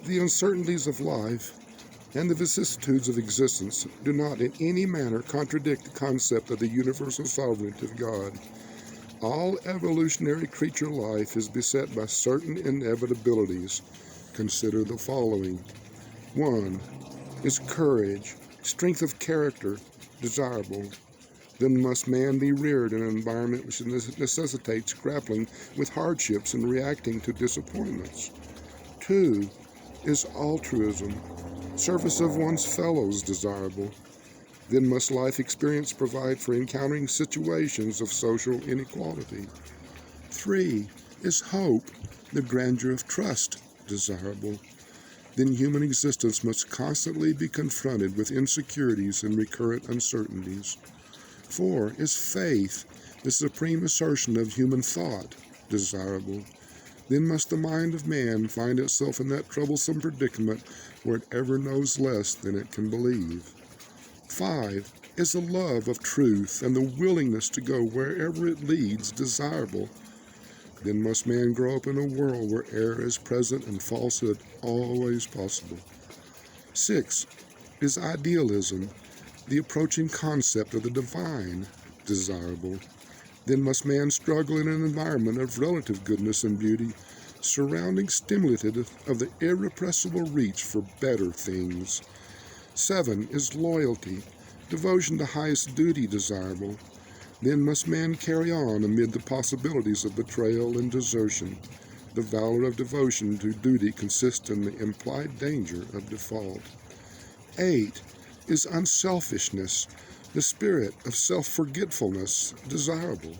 The uncertainties of life and the vicissitudes of existence do not in any manner contradict the concept of the universal sovereignty of God. All evolutionary creature life is beset by certain inevitabilities. Consider the following. 1. Is courage, strength of character, desirable? Then must man be reared in an environment which necessitates grappling with hardships and reacting to disappointments. 2. Is altruism, service of one's fellows, desirable? Then must life experience provide for encountering situations of social inequality. 3. Is hope, the grandeur of trust, desirable? Then human existence must constantly be confronted with insecurities and recurrent uncertainties. 4. Is faith, the supreme assertion of human thought, desirable? Then must the mind of man find itself in that troublesome predicament where it ever knows less than it can believe. 5. Is the love of truth and the willingness to go wherever it leads desirable? Then must man grow up in a world where error is present and falsehood always possible. 6. Is idealism, the approaching concept of the divine, desirable? Then must man struggle in an environment of relative goodness and beauty, surrounding stimulated of the irrepressible reach for better things. 7. Is loyalty, devotion to highest duty, desirable? Then must man carry on amid the possibilities of betrayal and desertion. The valor of devotion to duty consists in the implied danger of default. 8. Is unselfishness, the spirit of self-forgetfulness, desirable?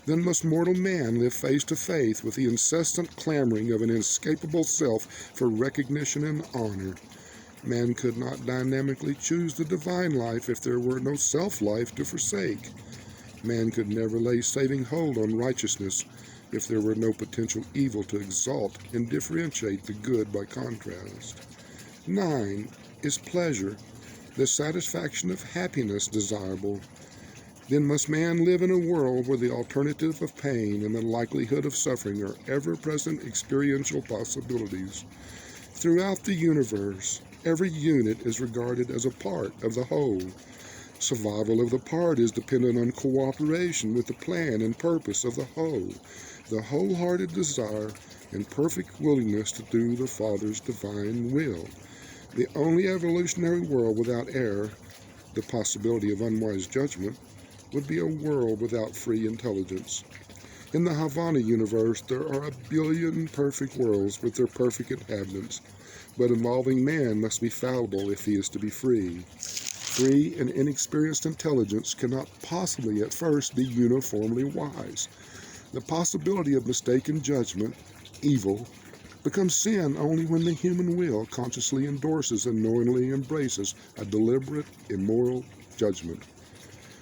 Then must mortal man live face to face with the incessant clamoring of an inescapable self for recognition and honor. Man could not dynamically choose the divine life if there were no self-life to forsake. Man could never lay saving hold on righteousness if there were no potential evil to exalt and differentiate the good by contrast. 9. Is pleasure, the satisfaction of happiness, desirable? Then must man live in a world where the alternative of pain and the likelihood of suffering are ever-present experiential possibilities. Throughout the universe, every unit is regarded as a part of the whole. Survival of the part is dependent on cooperation with the plan and purpose of the whole, the wholehearted desire and perfect willingness to do the Father's divine will. The only evolutionary world without error, the possibility of unwise judgment, would be a world without free intelligence. In the Havana universe, there are a billion perfect worlds with their perfect inhabitants, but evolving man must be fallible if he is to be free. Free and inexperienced intelligence cannot possibly at first be uniformly wise. The possibility of mistaken judgment, evil, becomes sin only when the human will consciously endorses and knowingly embraces a deliberate, immoral judgment.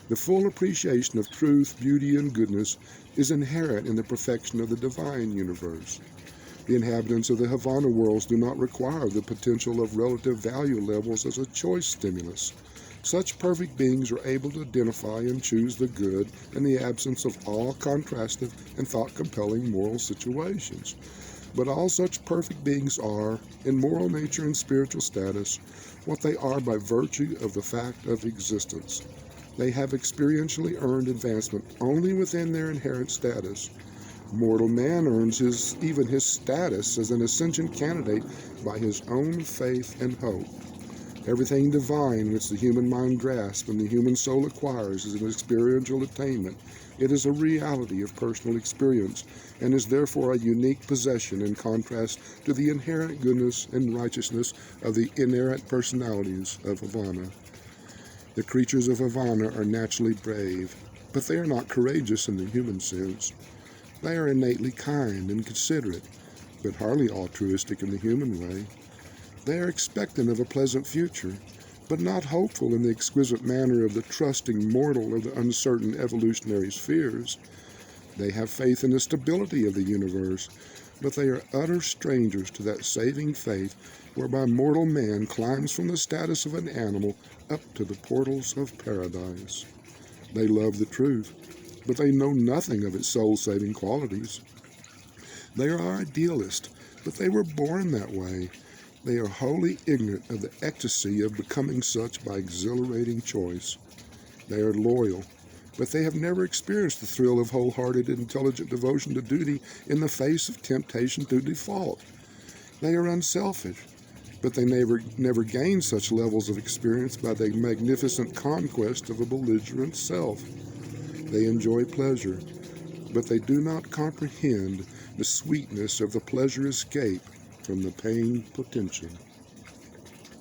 The full appreciation of truth, beauty, and goodness is inherent in the perfection of the divine universe. The inhabitants of the Havana worlds do not require the potential of relative value levels as a choice stimulus. Such perfect beings are able to identify and choose the good in the absence of all contrastive and thought-compelling moral situations. But all such perfect beings are, in moral nature and spiritual status, what they are by virtue of the fact of existence. They have experientially earned advancement only within their inherent status. Mortal man earns even his status as an ascension candidate by his own faith and hope. Everything divine which the human mind grasps and the human soul acquires is an experiential attainment. It is a reality of personal experience and is therefore a unique possession in contrast to the inherent goodness and righteousness of the inerrant personalities of Havana. The creatures of Havana are naturally brave, but they are not courageous in the human sense. They are innately kind and considerate, but hardly altruistic in the human way. They are expectant of a pleasant future, but not hopeful in the exquisite manner of the trusting mortal of the uncertain evolutionary spheres. They have faith in the stability of the universe, but they are utter strangers to that saving faith whereby mortal man climbs from the status of an animal up to the portals of paradise. They love the truth, but they know nothing of its soul-saving qualities. They are idealists, but they were born that way. They are wholly ignorant of the ecstasy of becoming such by exhilarating choice. They are loyal, but they have never experienced the thrill of wholehearted, intelligent devotion to duty in the face of temptation to default. They are unselfish, but they never gain such levels of experience by the magnificent conquest of a belligerent self. They enjoy pleasure, but they do not comprehend the sweetness of the pleasure escape from the pain potential.